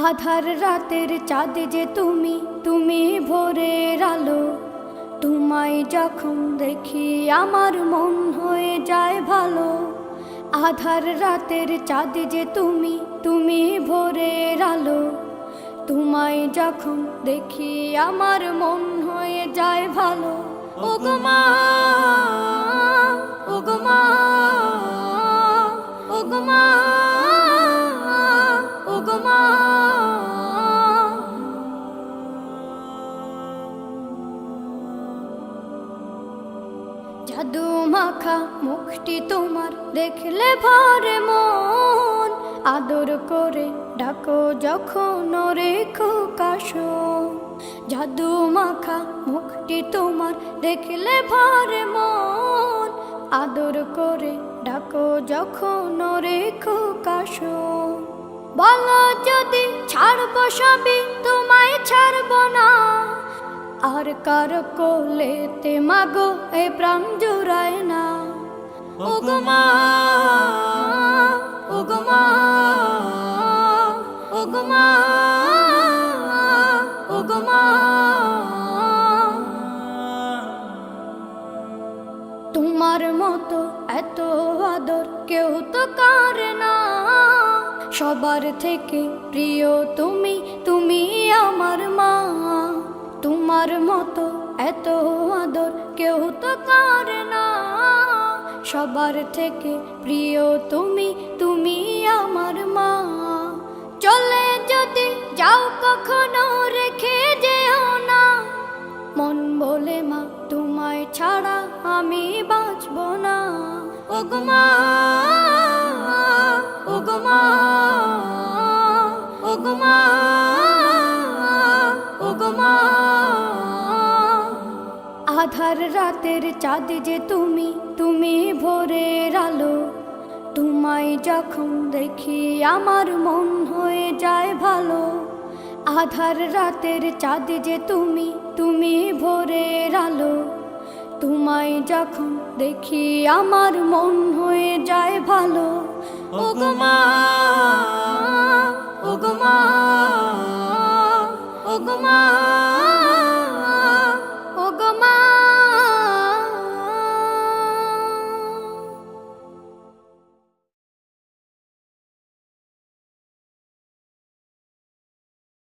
আধার রাতের চাঁদ যে তুমি, তুমি ভোরের আলো। তোমায় যখন দেখি আমার মন হয়ে যায় ভালো। আধার রাতের চাঁদ যে তুমি, তুমি ভোরের আলো। তোমায় যখন দেখি আমার মন হয়ে যায় ভালো। ওগো মা, ওগো মা, ওগো মা, ওগো মা। জাদু মাখা মুখটি তোমার দেখলে ভরে মন। আদর করে ডাকো যখন ওরে খোকাশো। জাদু মাখা মুখটি তোমার দেখলে ভরে মন। আদর করে ডাকো যখন ওরে খোকাশো। বলো যদি ছাড়বো সবই, তোমায় ছাড়বো না। আর কার কোলেতে মাগো এ প্রাণ জুড়ায় না। ওগো মা, ওগো মা, ওগো মা, ওগো মা। তোমার মতো এত আদর কেউ তো করে না। সবার থেকে প্রিয় তুমি, তুমি আমার মা। তোমার মতো এত আদর কেউ তো করে না। সবার থেকে প্রিয় তুমি, তুমি আমার মা। চলে যদি যাও কখনো রেখে যেও না। মন বলে মা তোমায় ছাড়া আমি বাঁচব না। ওগো মা, ওগো মা, ওগো মা, ওগো মা। আধার রাতের চাঁদ যে তুমি, তুমি ভোরের আলো। তোমায় যখন দেখি আমার মন হয়ে যায় ভালো। আধার রাতের চাঁদ যে তুমি, তুমি ভোরের আলো। তোমায় যখন দেখি আমার মন হয়ে যায় ভালো। ওগো মা, ওগো মা, ওগো মা।